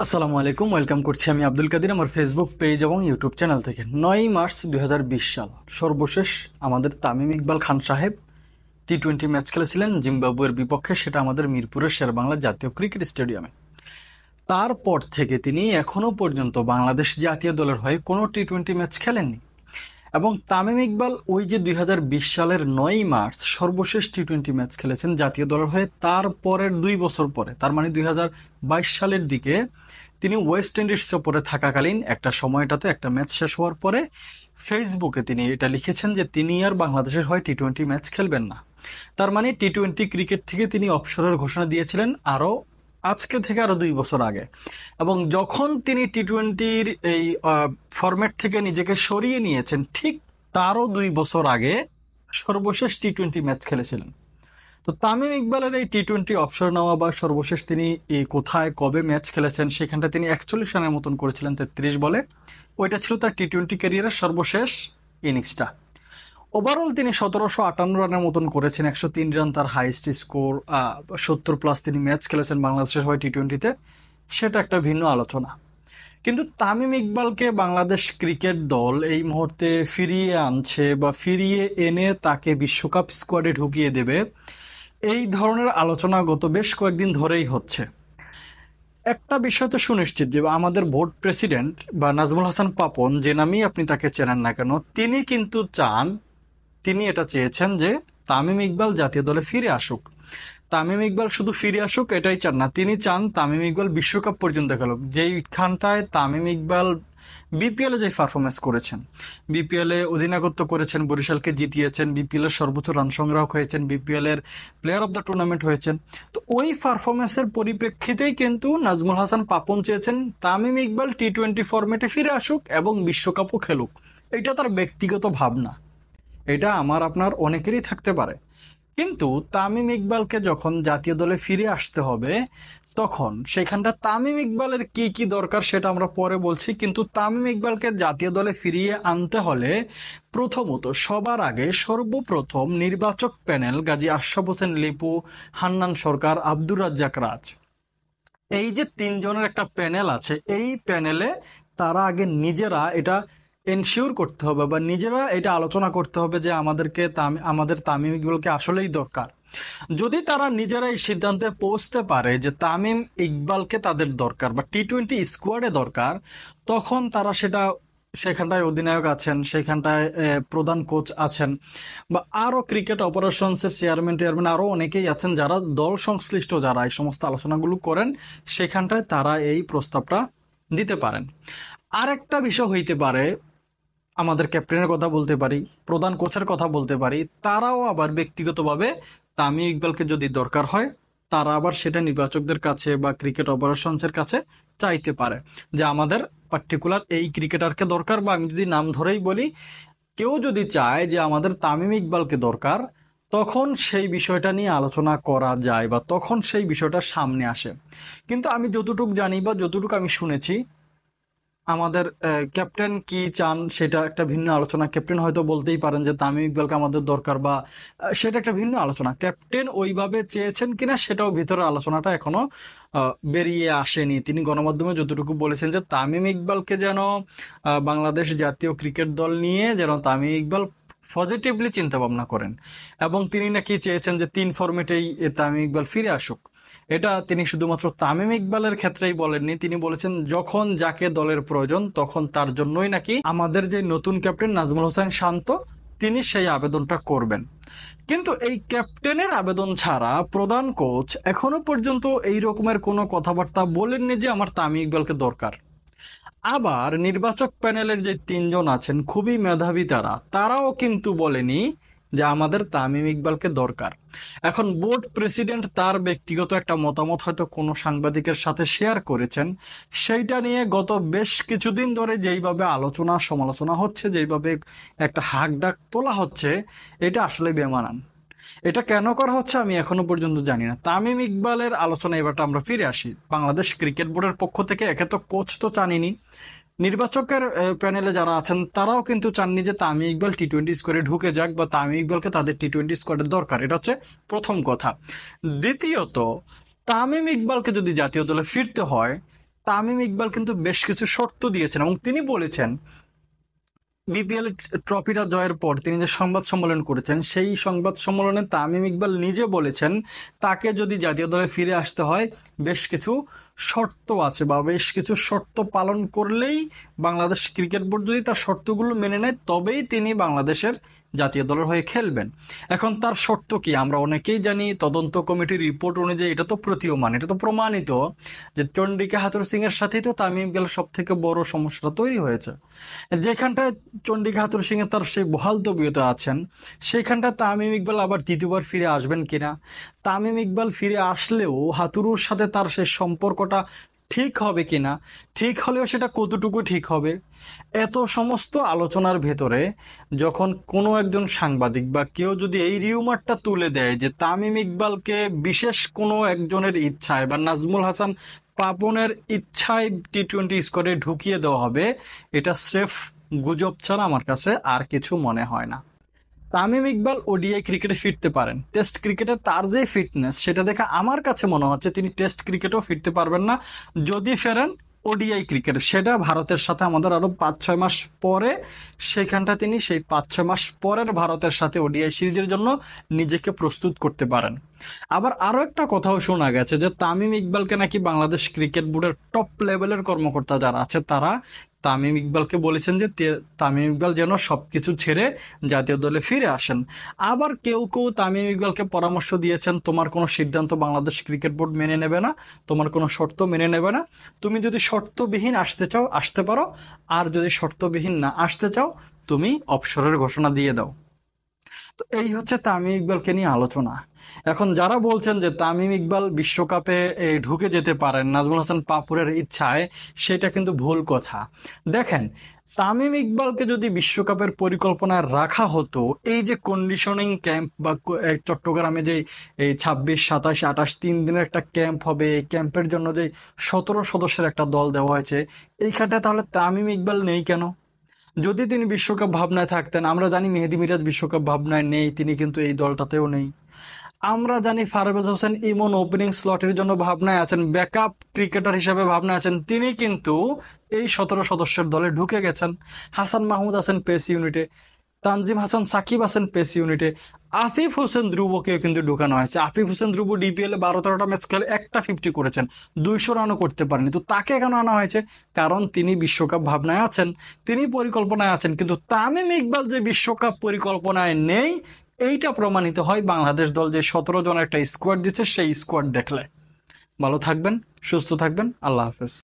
আসসালামু আলাইকুম, ওয়েলকাম করছি আমি আব্দুল কাদির আমার ফেসবুক পেজ এবং ইউটিউব চ্যানেল থেকে। 9ই মার্চ 2020 সাল সর্বশেষ আমাদের তামিম ইকবাল খান সাহেব টি-20 ম্যাচ খেলেছিলেন জিম্বাবুয়ের বিপক্ষে, সেটা আমাদের মিরপুরের শেরেবাংলা জাতীয় ক্রিকেট স্টেডিয়ামে। তারপর থেকে তিনি এখনো পর্যন্ত বাংলাদেশ জাতীয় দলের হয়ে কোনো টি-20 ম্যাচ খেলেননি। এবং তামিম ইকবাল ওই যে 2020 সালের 9ই মার্চ সর্বশেষ টি-20 ম্যাচ খেলেছেন জাতীয় দলের হয়ে, তারপরের 2 বছর পরে, তার মানে 2022 সালের দিকে তিনি ওয়েস্ট ইন্ডিজ সফরে থাকাকালীন একটা সময়টাতে একটা ম্যাচ শেষ হওয়ার পরে ফেসবুকে তিনি এটা লিখেছেন যে তিনি আর বাংলাদেশের হয়ে টি-20 ম্যাচ খেলবেন না। তার মানে টি-20 ক্রিকেট থেকে তিনি অবসরের ঘোষণা দিয়েছিলেন আজকে থেকে আরো 2 বছর আগে। এবং যখন তিনি টি-20-র এই ফরম্যাট থেকে নিজেকে সরিয়ে নিয়েছেন, ঠিক তারও 2 বছর আগে সর্বশেষ টি-20 ম্যাচ খেলেছিলেন। তো তামিম ইকবালের এই টি-20 অবসর নেওয়া বা সর্বশেষ তিনি কোথায় কবে ম্যাচ খেলেছেন, সেখানটা তিনি 41 রানের মতন করেছিলেন 33 বলে। ওইটা ছিল তার টি-20 ক্যারিয়ারের সর্বশেষ ইনিংসটা। ওভারঅল তিনি 1758 রানের মতন করেছেন, 103 রান তার হাইয়েস্ট স্কোর। 70+ তিনি ম্যাচ খেলেছেন বাংলাদেশের হয়ে টি-20-তে, সেটা একটা ভিন্ন আলোচনা। কিন্তু তামিম ইকবালকে বাংলাদেশ ক্রিকেট দল এই মুহূর্তে ফিরিয়ে আনছে বা ফিরিয়ে এনে তাকে বিশ্বকাপ স্কোয়াডে ঢুকিয়ে দেবে, এই ধরনের আলোচনা গত বেশ কয়েকদিন ধরেই হচ্ছে। একটা বিষয় তো সুনিশ্চিত যে আমাদের বোর্ড প্রেসিডেন্ট বা নাজমুল হাসান পাপন, যে নামেই আপনি তাকে চেনেন না কেন, তিনি কিন্তু তিনি এটা চেয়েছেন যে তামিম ইকবাল জাতীয় দলে ফিরে আসুক। তামিম ইকবাল শুধু ফিরে আসুক এটাই চান না, তিনি চান তামিম ইকবাল বিশ্বকাপ পর্যন্ত খেলুক। যেইখানটায় তামিম ইকবাল বিপিএল এ যে পারফরমেন্স করেছেন, বিপিএল এ অধিনায়কত্ব করেছেন, বরিশালকে জিতিয়েছেন, বিপিএল এর সর্বোচ্চ রান সংগ্রাহক হয়েছেন, বিপিএল এর প্লেয়ার অব দ্য টুর্নামেন্ট হয়েছেন। তো ওই পারফরমেন্সের পরিপ্রেক্ষিতেই কিন্তু নাজমুল হাসান পাপন চেয়েছেন তামিম ইকবাল টি-20 ফরম্যাটে ফিরে আসুক এবং বিশ্বকাপও খেলুক। এটা তার ব্যক্তিগত ভাবনা, এটা আমার আপনার অনেকেরই থাকতে পারে। কিন্তু তামিম ইকবালকে যখন জাতীয় দলে ফিরে আসতে হবে, তখন সেখানটা তামিম ইকবালের কি কি দরকার সেটা আমরা পরে বলছি। কিন্তু তামিম ইকবালকে জাতীয় দলে ফিরিয়ে আনতে হলে প্রথমত সবার আগে সর্বপ্রথম নির্বাচক প্যানেল গাজী আশরাফ হোসেন লিপু, হান্নান সরকার, আব্দুর রাজ্জাক রাজ, এই যে 3 জনের একটা প্যানেল আছে, এই প্যানেলে তারা আগে নিজেরা এটা এনশিওর করতে হবে বা নিজেরা এটা আলোচনা করতে হবে যে আমাদের তামিম ইকবালকে আসলেই দরকার। যদি তারা নিজেরা এই সিদ্ধান্তে পৌঁছতে পারে যে তামিম ইকবালকে তাদের দরকার বা টি-20 স্কোয়াডে দরকার, তখন তারা সেখানটায় অধিনায়ক আছেন, সেখানটায় প্রধান কোচ আছেন, বা আরো ক্রিকেট অপারেশনসের চেয়ারম্যান আরো অনেকেই আছেন যারা দল সংশ্লিষ্ট, যারা এই সমস্ত আলোচনাগুলো করেন, সেখানটায় তারা এই প্রস্তাবটা দিতে পারেন। আরেকটা বিষয় হইতে পারে, আমাদের ক্যাপ্টেনের কথা বলতে পারি, প্রধান কোচের কথা বলতে পারি, তারাও আবার ব্যক্তিগতভাবে তামিম ইকবালকে যদি দরকার হয়, তারা আবার সেটা নির্বাচকদের কাছে বা ক্রিকেট অপারেশনসের কাছে চাইতে পারে যে আমাদের পার্টিকুলার এই ক্রিকেটারকে দরকার। বা আমি যদি নাম ধরেই বলি, কেউ যদি চায় যে আমাদের তামিম ইকবালকে দরকার, তখন সেই বিষয়টা নিয়ে আলোচনা করা যায় বা তখন সেই বিষয়টা সামনে আসে। কিন্তু আমি যতটুকু জানি বা যতটুকু আমি শুনেছি, আমাদের ক্যাপ্টেন কি চান সেটা একটা ভিন্ন আলোচনা। ক্যাপ্টেন হয়তো বলতেই পারেন যে তামিম ইকবালকে আমাদের দরকার, বা সেটা একটা ভিন্ন আলোচনা। ক্যাপ্টেন ওইভাবে চেয়েছেন কিনা সেটাও ভিতরের আলোচনাটা এখনো বেরিয়ে আসেনি। তিনি গণমাধ্যমে যতটুকু বলেছেন যে তামিম ইকবালকে যেন বাংলাদেশ জাতীয় ক্রিকেট দল নিয়ে যেন তামিম ইকবাল পজিটিভলি চিন্তা ভাবনা করেন, এবং তিনি নাকি চেয়েছেন যে 3 ফরম্যাটেই তামিম ইকবাল ফিরে আসুক। এটা তিনি শুধুমাত্র তামিম ইকবালের ক্ষেত্রেই বলেননি, তিনি বলেছেন যখন যাকে দলের প্রয়োজন তখন তার জন্যই নাকি আমাদের যে নতুন ক্যাপ্টেন নাজমুল হোসেন শান্ত, তিনি সেই আবেদনটা করবেন। কিন্তু এই ক্যাপ্টেনের আবেদন ছাড়া প্রধান কোচ এখনো পর্যন্ত এই রকমের কোনো কথাবার্তা বলেননি যে আমার তামিম ইকবালকে দরকার। আবার নির্বাচক প্যানেলের যে 3 জন আছেন খুবই মেধাবী, তারাও কিন্তু বলেনি যে আমাদের তামিম ইকবালকে দরকার। এখন বোর্ড প্রেসিডেন্ট তার ব্যক্তিগত একটা মতামত হয়তো কোনো সাংবাদিকের সাথে শেয়ার করেছেন, সেইটা নিয়ে গত বেশ কিছুদিন ধরে যেইভাবে আলোচনা সমালোচনা হচ্ছে, যেইভাবে একটা হাক ডাক তোলা হচ্ছে, এটা আসলে বেমানান। এটা কেন করা হচ্ছে আমি এখনো পর্যন্ত জানি না। তামিম ইকবালের আলোচনা এবারটা আমরা ফিরে আসি। বাংলাদেশ ক্রিকেট বোর্ডের পক্ষ থেকে একে তো কোচ তো চাননি, নির্বাচকের প্যানেলে যারা আছেন তারাও কিন্তু চাননি যে তামিম ইকবাল টি-20 স্কোয়াডে ঢুকে যাক বা তামিম ইকবালকে তাদের টি-20 স্কোয়াডের দরকার। এটা হচ্ছে প্রথম কথা। দ্বিতীয়ত, তামিম ইকবালকে যদি জাতীয় দলে ফিরতে হয়, তামিম ইকবাল কিন্তু বেশ কিছু শর্ত দিয়েছেন এবং তিনি বলেছেন বিপিএল ট্রফিটা জয়ের পর তিনি যে সংবাদ সম্মেলন করেছেন সেই সংবাদ সম্মেলনে তামিম ইকবাল নিজে বলেছেন তাকে যদি জাতীয় দলে ফিরে আসতে হয় বেশ কিছু শর্ত আছে বা বেশ কিছু শর্ত পালন করলেই বাংলাদেশ ক্রিকেট বোর্ড যদি তার শর্তগুলো মেনে নেয় তবেই তিনি বাংলাদেশের জাতীয় দলের হয়ে খেলবেন। এখন তার শর্ত কি আমরা অনেকেই জানি, তদন্ত কমিটির রিপোর্ট অনুযায়ী এটা তো প্রতীয়মান, এটা তো প্রমাণিত যে চন্ডিকা হাথুর সিং এর সাথেই তো তামিম ইকবাল সব থেকে বড় সমস্যাটা তৈরি হয়েছে। যেখানটায় চন্ডিকা হাথুর সিং এর তার সেই বহাল তবিয়তে আছেন সেইখানটা তামিম ইকবাল আবার দ্বিতীয়বার ফিরে আসবেন কিনা, তামিম ইকবাল ফিরে আসলেও হাতুরুর সাথে তার সেই সম্পর্কটা ঠিক হবে কিনা, ঠিক হলেও সেটা কতটুকু ঠিক হবে, এত সমস্ত আলোচনার ভেতরে যখন কোনো একজন সাংবাদিক বা কেউ যদি এই রিউমারটা তুলে দেয় যে তামিম ইকবালকে বিশেষ কোনো একজনের ইচ্ছায় বা নাজমুল হাসান পাপনের ইচ্ছায় টি-20 স্কোয়াডে ঢুকিয়ে দেওয়া হবে, এটা স্রেফ গুজব ছাড়া আমার কাছে আর কিছু মনে হয় না। তামিম ইকবাল ওডিআই ক্রিকেটে ফিরতে পারেন, টেস্ট ক্রিকেটে তার যে ফিটনেস সেটা দেখে আমার কাছে মনে হচ্ছে তিনি টেস্ট ক্রিকেটেও ফিরতে পারবেন না। যদি ফেরেন ওডিআই ক্রিকেট, সেটা ভারতের সাথে আমাদের আরো 5-6 মাস পরে, সেখানটা তিনি সেই 5-6 মাস পরের ভারতের সাথে ওডিআই সিরিজের জন্য নিজেকে প্রস্তুত করতে পারেন। আবার আরো একটা কথাও শোনা গেছে যে তামিম ইকবালকে নাকি বাংলাদেশ ক্রিকেট বোর্ডের টপ লেভেলের কর্মকর্তা যারা আছে তারা তামিম ইকবালকে বলেছেন যে তামিম ইকবাল যেন সবকিছু ছেড়ে জাতীয় দলে ফিরে আসেন। আবার কেউ কেউ তামিম ইকবালকে পরামর্শ দিয়েছেন তোমার কোনো সিদ্ধান্ত বাংলাদেশ ক্রিকেট বোর্ড মেনে নেবে না, তোমার কোনো শর্ত মেনে নেবে না, তুমি যদি শর্তবিহীন আসতে চাও আসতে পারো, আর যদি শর্তবিহীন না আসতে চাও তুমি অবসরের ঘোষণা দিয়ে দাও। তো এই হচ্ছে তামিম ইকবালকে নিয়ে আলোচনা। এখন যারা বলছেন যে তামিম ইকবাল বিশ্বকাপে ঢুকে যেতে পারেন নাজমুল হাসান পাপুরের ইচ্ছায়, সেটা কিন্তু ভুল কথা। দেখেন, তামিম ইকবালকে যদি বিশ্বকাপের পরিকল্পনায় রাখা হতো, এই যে কন্ডিশনিং ক্যাম্প বা চট্টগ্রামে যে এই 26, 27, 28 3 দিনের একটা ক্যাম্প হবে, এই ক্যাম্পের জন্য যে 17 সদস্যের একটা দল দেওয়া হয়েছে, এইখানটায় তাহলে তামিম ইকবাল নেই কেন? যদি তিনি বিশ্বকাপ ভাবনায় থাকতেন, আমরা জানি মেহেদী মিরাজ বিশ্বকাপ ভাবনায় নেই, তিনি কিন্তু এই দলটাতেও নেই। আমরা জানি ফারবেজ হোসেন ইমন ওপেনিং স্লটের জন্য ভাবনায় আছেন, ব্যাকআপ ক্রিকেটার হিসেবে ভাবনায় আছেন, তিনি কিন্তু এই 17 সদস্যের দলে ঢুকে গেছেন। হাসান মাহমুদ আছেন পেস ইউনিটে, তানজিম হাসান সাকিব আছেন পেস ইউনিটে, আফিফ হোসেন ধ্রুবকেও কিন্তু ঢুকানো হয়েছে। আফিফ হোসেন ধ্রুব ডিপিএল 12-13টা ম্যাচ খেলে একটা 50 করেছেন, 200 রানও করতে পারেনি। তো তাকে কেন আনা হয়েছে? কারণ তিনি বিশ্বকাপ ভাবনায় আছেন, তিনি পরিকল্পনায় আছেন। কিন্তু তামিম ইকবাল যে বিশ্বকাপ পরিকল্পনায় নেই, এইটা প্রমাণিত হয় বাংলাদেশ দল যে 17 জন একটা স্কোয়াড দিচ্ছে সেই স্কোয়াড দেখলে। ভালো থাকবেন, সুস্থ থাকবেন, আল্লাহ হাফেজ।